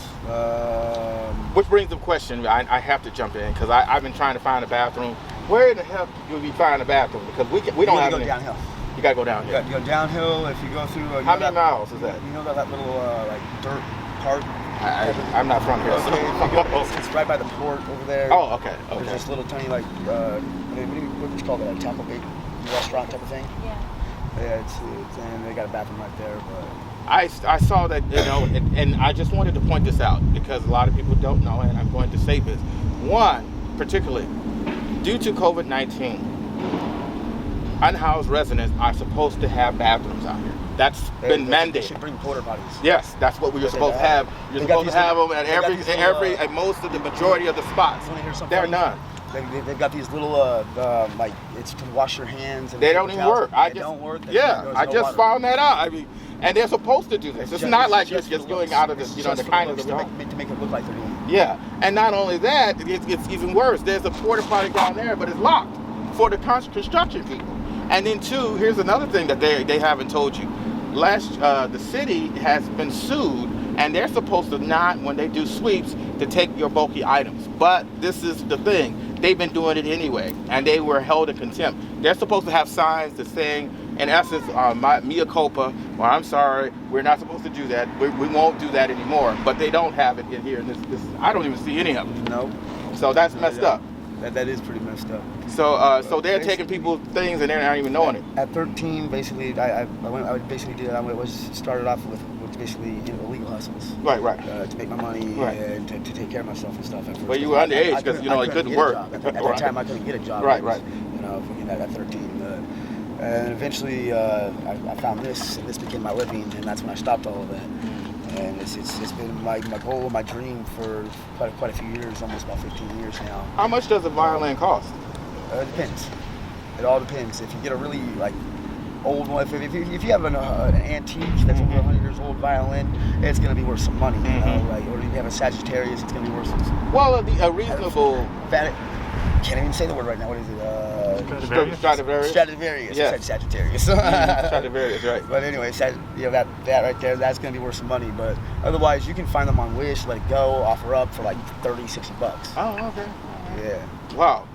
Which brings up a question. I have to jump in because I've been trying to find a bathroom. Where in the hell do we find a bathroom? Because we don't have to go downhill. You gotta go downhill. You go downhill. If you go through. How many miles is that? You know that little dirt park. I'm not from here. Okay, it's right by the port over there. Oh, okay. There's this little tiny what do you call that? Taco Bait restaurant type of thing. Yeah. Yeah, it's and they got a bathroom right there. But I saw that, and I just wanted to point this out because a lot of people don't know, and I'm going to say this. One, particularly, due to COVID-19, unhoused residents are supposed to have bathrooms out here. That's been mandated. They should bring porta potties. Yes, that's what we're supposed to have. You're supposed to have them at most of the majority of the spots. There are none. They've got these little it's to wash your hands. And they don't even work. They don't work. I just found that out. I mean, and they're supposed to do this. It's not like you're just going out of the kind of to make it look like they're doing it. Yeah, and not only that, it's even worse. There's a porta potty down there, but it's locked for the construction people. And then two, here's another thing that they haven't told you. The city has been sued, and they're supposed to not, when they do sweeps, to take your bulky items. But this is the thing. They've been doing it anyway, and they were held in contempt. They're supposed to have signs that saying, in essence, mea culpa, or I'm sorry, we're not supposed to do that. We won't do that anymore. But they don't have it in here. And I don't even see any of them. Nope. So that's messed up. That is pretty messed up. So they're taking people's things and they're not even knowing it. At 13, basically, started off with basically illegal hustles. Right. To make my money and to take care of myself and stuff. Well, you were underage because it couldn't work. At that time, I couldn't get a job. Right. At 13. And eventually, I found this, and this became my living, and that's when I stopped all of that. And it's been my goal, my dream for quite a few years, almost about 15 years now. How much does a violin cost? It depends. It all depends. If you get a really old one, if you have an antique that's over 100 years old violin, it's going to be worth some money. Or if you have a Sagittarius, it's going to be worth some. Well, a reasonable. can't even say the word right now. What is it? Stradivarius. Stradivarius. Yeah. I said Sagittarius. Stradivarius, right. But anyway, that right there, that's going to be worth some money. But otherwise, you can find them on Wish, Let It Go, offer up for like $30-$60. Oh, okay. Yeah. Wow.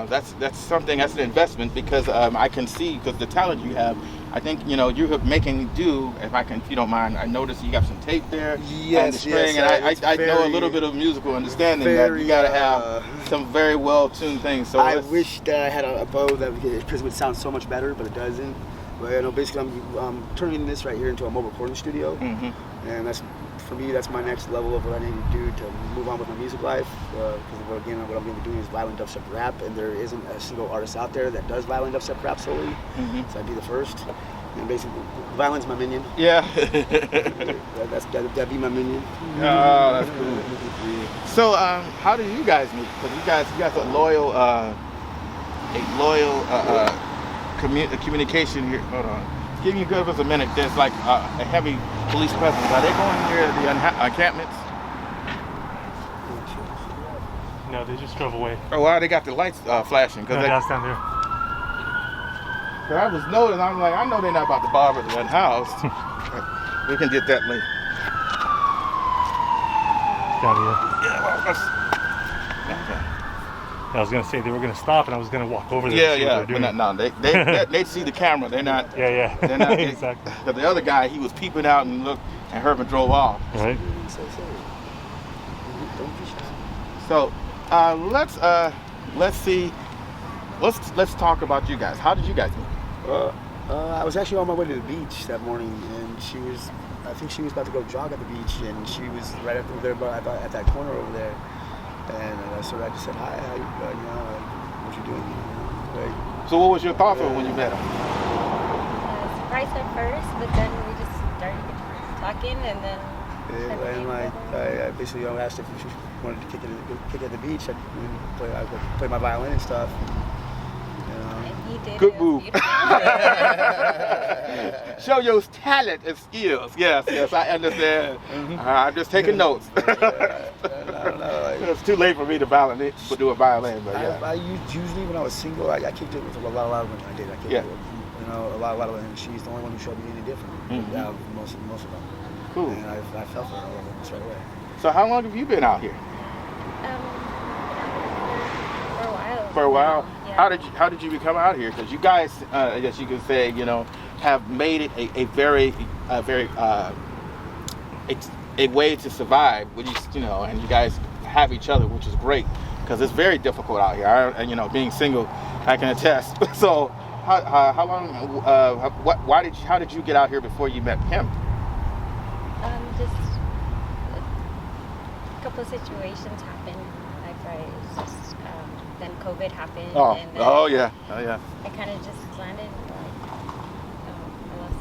That's something. That's an investment because I can see because the talent you have. I think you're making do. If you don't mind, I noticed you got some tape there. Yes, and the string, yes. And I know a little bit of musical understanding that you got to have some very well tuned things. So I wish that I had a bow because it would sound so much better, but it doesn't. But basically, I'm turning this right here into a mobile recording studio, and that's. For me, that's my next level of what I need to do to move on with my music life. Because what I'm going to be doing is violent dubstep rap, and there isn't a single artist out there that does violent dubstep rap solely. So I'd be the first. And basically, violent's my minion. Yeah. That'd be my minion. Oh, that's cool. So, how did you guys meet? Because you guys are loyal communication here. Hold on. Give us a minute. There's like a heavy police presence. Are they going near the encampments? No, they just drove away. Oh, wow, they got the lights flashing. No, that's down there. Cause I was noticing, I'm like, I know they're not about to bother the Unhoused. We can get that later. Down here. Yeah, well, okay. I was gonna say they were gonna stop, and I was gonna walk over there. Yeah. They see the camera. They're not. Yeah. They're not Exactly. Because the other guy, he was peeping out and looked, and Herman drove off. Right. So, let's see. Let's talk about you guys. How did you guys meet? I was actually on my way to the beach that morning, and I think she was about to go jog at the beach, and she was right up there at that corner over there. And I just said, hi, how you doing? What you doing? So what was your thought when you met her? Surprised at first, but then we just started talking, and then. I basically asked if she wanted to kick at the beach. I play my violin and stuff. And he did. Good move. Show your talent and skills. Yes, I understand. I'm just taking notes. It's too late for me to do a violin, but yeah. I usually when I was single, I kicked it with a lot of women. I did. I kicked it with, a lot of women. She's the only one who showed me any different. Out of most of them. Cool. And I fell for her almost right away. So how long have you been out here? For a while. Yeah. How did you become out here? Because you guys, I guess you could say, have made it a very a way to survive. Which is, and you guys have each other, which is great. Because it's very difficult out here. Being single, I can attest. So how long? How did you get out here before you met him? Just a couple of situations happened. Then COVID happened. Oh, and then yeah. I kind of just landed. I lost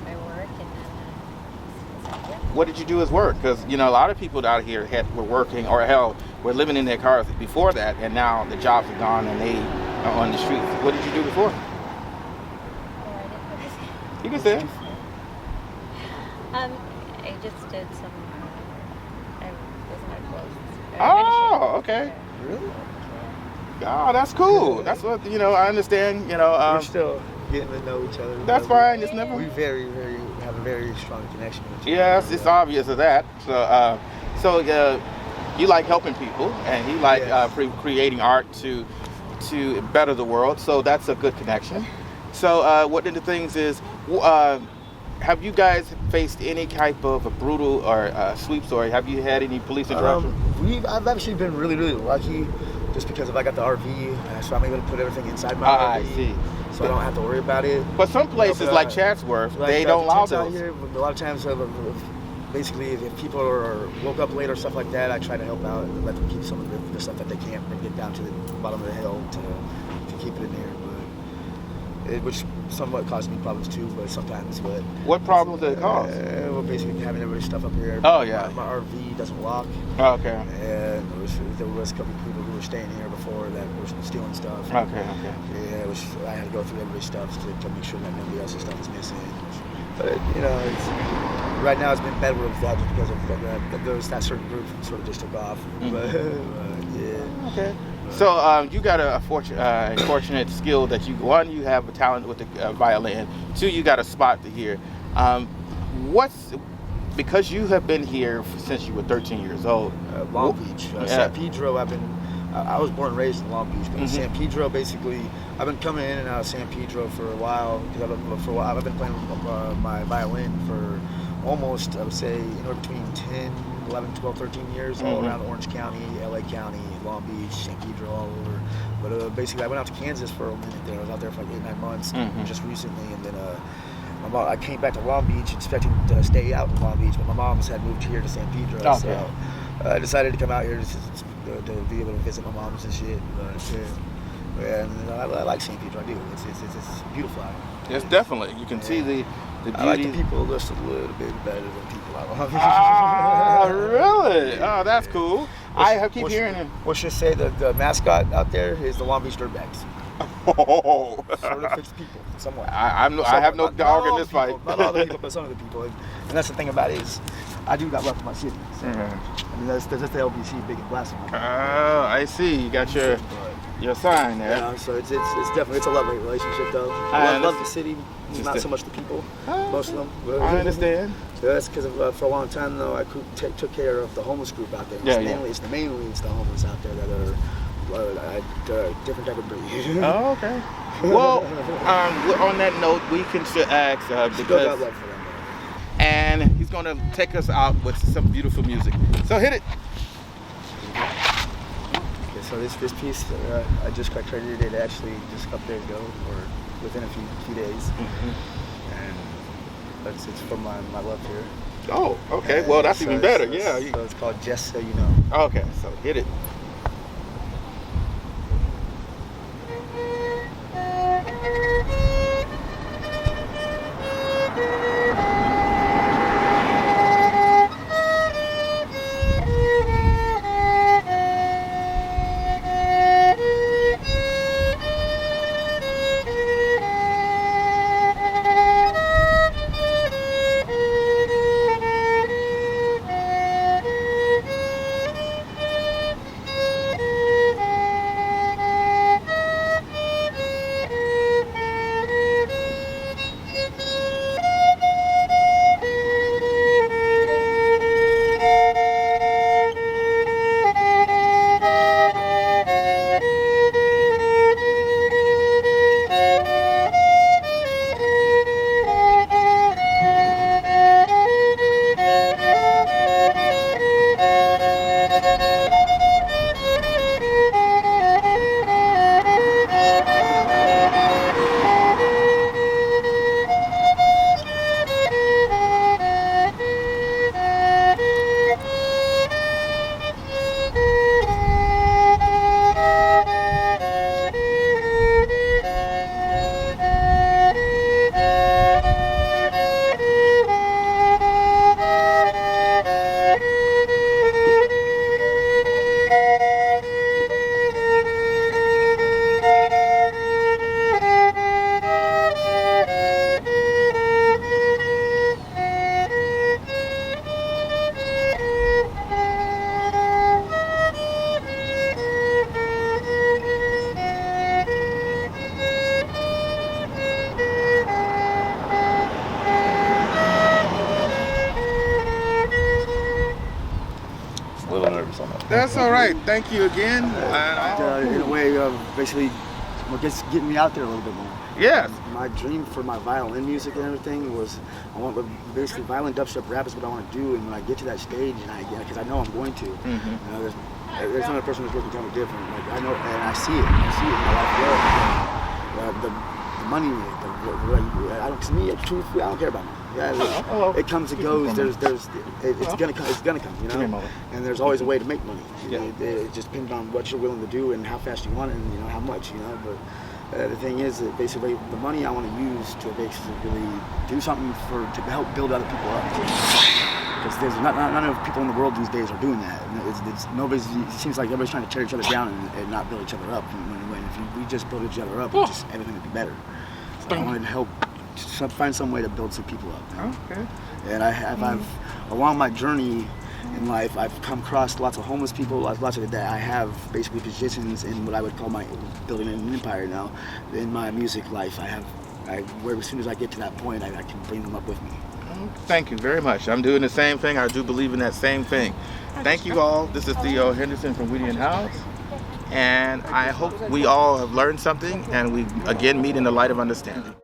my work, and then. What did you do as work? Because a lot of people out here were working, or hell, were living in their cars before that, and now the jobs are gone and they are on the streets. What did you do before? You can say it. I just did some. I was my clothes. Oh, okay. Really? Oh, that's cool. That's what I understand. We're still getting to know each other. That's fine. It's never. We have a very strong connection with each other. Yes, it's obvious of that. So, you like helping people, and he like creating art to better the world. So that's a good connection. So one of the things is, have you guys faced any type of a brutal or sweeps, or have you had any police interruptions? I've actually been really, really lucky, just because I got the RV, so I'm able to put everything inside my RV. I see. So I don't have to worry about it. But some places like Chatsworth, they don't allow those. Here, a lot of times, basically, if people woke up late or stuff like that, I try to help out and let them keep some of the stuff that they can't and get down to the bottom of the hill to keep it in there. Which somewhat caused me problems too, but sometimes. But what problems did it cause? Well, basically having everybody's stuff up here. Oh yeah. My RV doesn't lock. Oh, okay. And there was a couple of people who were staying here before that were stealing stuff. Okay. Yeah, I had to go through everybody's stuff to make sure that nobody else's stuff is missing. But right now it's been better with that just because of that certain group sort of just took off. But yeah. Okay. So you got a fortunate skill that you have a talent with the violin. 2, you got a spot to hear. Because you have been here since you were 13 years old. Long Beach, San Pedro. I was born and raised in Long Beach, but San Pedro, basically, I've been coming in and out of San Pedro for a while. I've been playing my violin for almost, I would say, anywhere between 10, 11, 12, 13 years, all around Orange County, LA County, Long Beach, San Pedro, all over. But basically, I went out to Kansas for a minute there. I was out there for like 8-9 months, just recently, and then I came back to Long Beach expecting to stay out in Long Beach, but my mom's had moved here to San Pedro, so I decided to come out here to be able to visit my mom's and shit. And I like San Pedro. I do. It's beautiful out here. Yes, definitely. You can see the beauty. I like the people just a little bit better than people out here. Ah, really? Oh, that's cool. I keep hearing him. Let's just say the mascot out there is the Long Beach Dirtbags. Oh. Sort of fixed people, somewhat. I have no dog in this fight. Not all the people, but some of the people. And that's the thing about it is, I do got love for my city. So, I mean, that's the LBC big and blasting. Oh, I see. You got your sign there. Yeah, so it's definitely a love-hate relationship though. I love the city, not so much the people. Most of them. I understand. So that's because for a long time though, I took care of the homeless group out there. It's mainly the homeless out there that are. Different type of breed. Oh, okay. Well, on that note, we can ask because, love for them, and he's going to take us out with some beautiful music. So hit it. Okay, so this piece I just got credited it actually just a couple days ago, or within a few days, and it's from my love here. Oh, okay. Well, that's even better. Yeah. So it's called Just So You Know. Okay, so hit it. That's all right. Thank you again. In a way, basically, what gets getting me out there a little bit more. Yes. My dream for my violin music and everything was, I want basically violin dubstep rap is what I want to do. And when I get to that stage, and because I know I'm going to, you know, there's another person who's working totally different. Like I know, and I see it. In my life. The money, I don't. To me, truthfully, I don't care about money. Yeah, it comes and goes. It's gonna come. You know, and there's always a way to make money. It just depends on what you're willing to do and how fast you want it, and you know how much. You know, but the thing is that basically the money I want to use to basically do something to help build other people up. Because there's not enough people in the world these days are doing that. It seems like everybody's trying to tear each other down and not build each other up. When if we just build each other up, everything would be better. So I wanted to help find some way to build some people up. Okay. And I've along my journey, in life. I've come across lots of homeless people, lots of that. I have basically positions in what I would call my building an empire now. In my music life, where as soon as I get to that point, I can bring them up with me. Thank you very much. I'm doing the same thing. I do believe in that same thing. Thank you all. This is Theo Henderson from Unhoused. And I hope we all have learned something and we again meet in the light of understanding.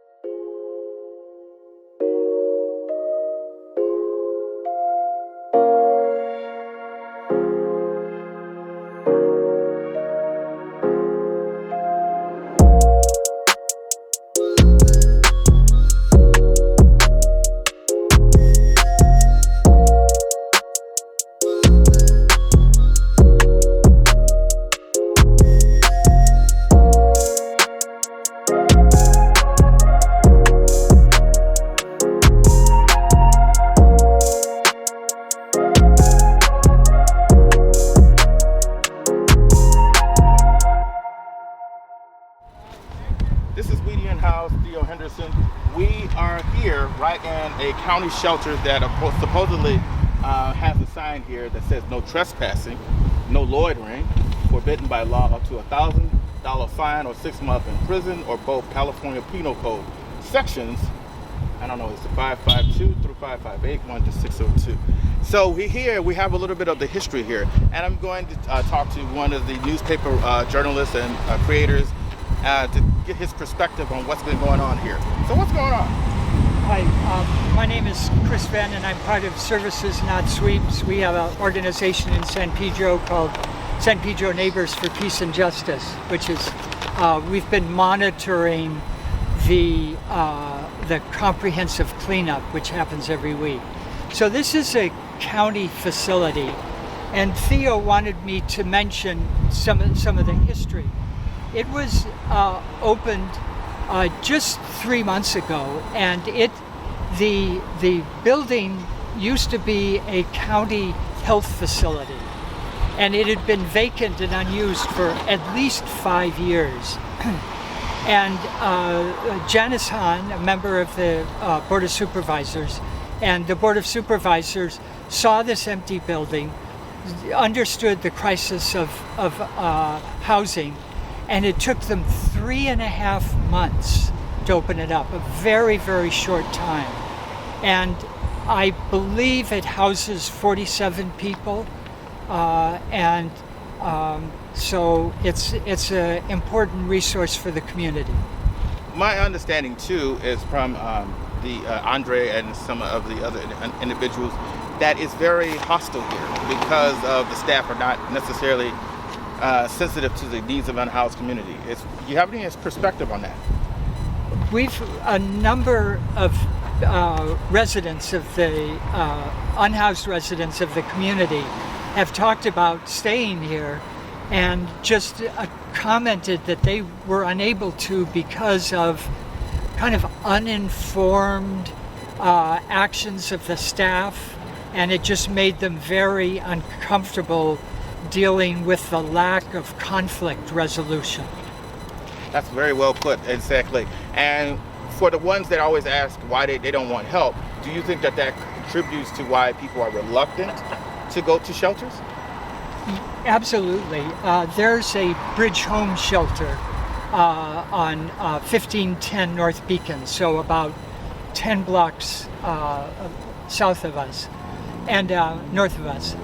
This is Unhoused, Theo Henderson. We are here right in a county shelter that supposedly has a sign here that says no trespassing, no loitering, forbidden by law up to $1,000 fine or 6 months in prison or both California Penal Code sections. I don't know, it's the 552 through 558, 1 to 602. So we have a little bit of the history here, and I'm going to talk to one of the newspaper journalists and creators to get his perspective on what's been going on here. So what's going on? Hi, my name is Chris Venn, and I'm part of Services Not Sweeps. We have an organization in San Pedro called San Pedro Neighbors for Peace and Justice, which is we've been monitoring the comprehensive cleanup, which happens every week. So this is a county facility, and Theo wanted me to mention some of the history. It was opened just 3 months ago, and the building used to be a county health facility, and it had been vacant and unused for at least 5 years. And Janice Hahn, a member of the Board of Supervisors, and the Board of Supervisors saw this empty building, understood the crisis of housing, and it took them 3.5 months to open it up, a very, very short time. And I believe it houses 47 people, so it's an important resource for the community. My understanding too is from Andre and some of the other individuals that it's very hostile here because of the staff are not necessarily sensitive to the needs of unhoused community. Do you have any perspective on that? We've a number of residents of the unhoused residents of the community have talked about staying here and just commented that they were unable to because of kind of uninformed actions of the staff, and it just made them very uncomfortable dealing with the lack of conflict resolution. That's very well put, exactly. And for the ones that always ask why they don't want help, do you think that contributes to why people are reluctant to go to shelters? Absolutely. There's a Bridge Home shelter on 1510 North Beacon, so about 10 blocks south of us and north of us.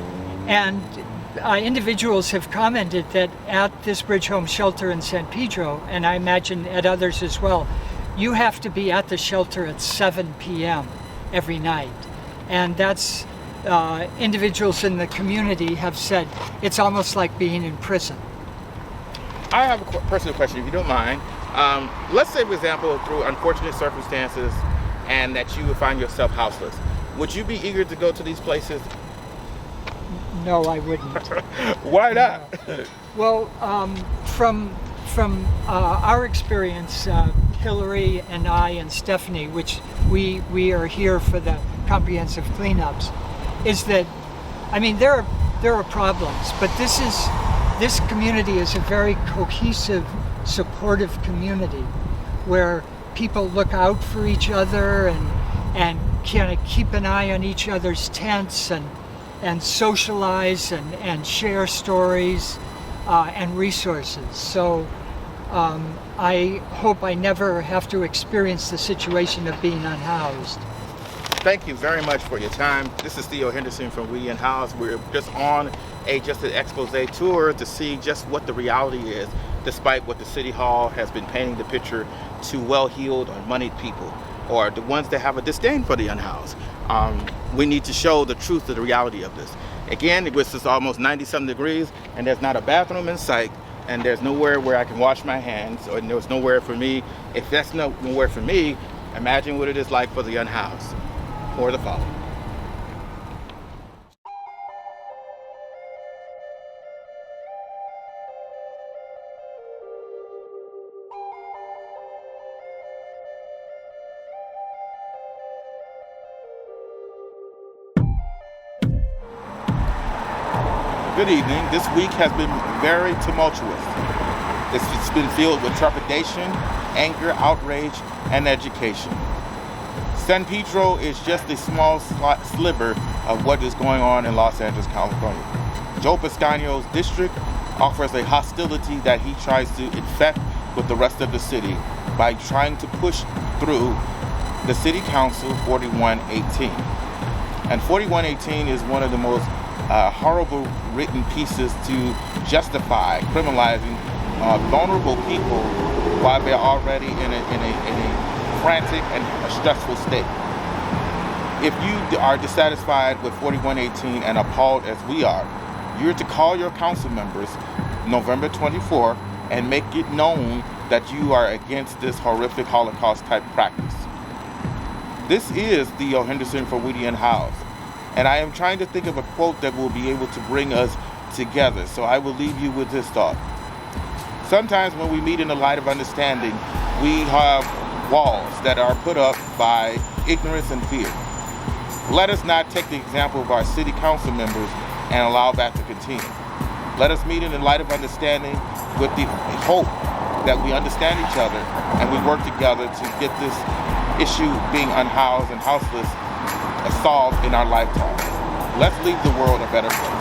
And individuals have commented that at this Bridge Home shelter in San Pedro, and I imagine at others as well, you have to be at the shelter at 7 p.m. every night. And that's individuals in the community have said it's almost like being in prison. I have a personal question, if you don't mind. Let's say, for example, through unfortunate circumstances and that you would find yourself houseless. Would you be eager to go to these places? No, I wouldn't. Why not? Well, from our experience, Hillary and I and Stephanie, which we are here for the comprehensive cleanups, is that, I mean, there are problems, but this community is a very cohesive, supportive community where people look out for each other and kind of keep an eye on each other's tents, and and socialize and share stories and resources. So I hope I never have to experience the situation of being unhoused. Thank you very much for your time. This is Theo Henderson from We Unhoused. We're just on an expose tour to see just what the reality is, despite what the City Hall has been painting the picture to well-heeled or moneyed people, or the ones that have a disdain for the unhoused. We need to show the truth of the reality of this. Again, it was just almost 90-something degrees, and there's not a bathroom in sight, and there's nowhere where I can wash my hands, or there's nowhere for me. If that's nowhere for me, imagine what it is like for the unhoused. Or the following. Good evening. This week has been very tumultuous. It's been filled with trepidation, anger, outrage, and education. San Pedro is just a small sliver of what is going on in Los Angeles, California. Joe Busciano's district offers a hostility that he tries to infect with the rest of the city by trying to push through the City Council 4118. And 4118 is one of the most horrible written pieces to justify criminalizing vulnerable people while they're already in a frantic and a stressful state. If you are dissatisfied with 4118 and appalled as we are, you're to call your council members November 24 and make it known that you are against this horrific Holocaust type practice. This is Theo Henderson for We Unhoused, and I am trying to think of a quote that will be able to bring us together, so I will leave you with this thought. Sometimes when we meet in the light of understanding, we have walls that are put up by ignorance and fear. Let us not take the example of our city council members and allow that to continue. Let us meet in the light of understanding with the hope that we understand each other and we work together to get this issue being unhoused and houseless solved in our lifetime. Let's leave the world a better place.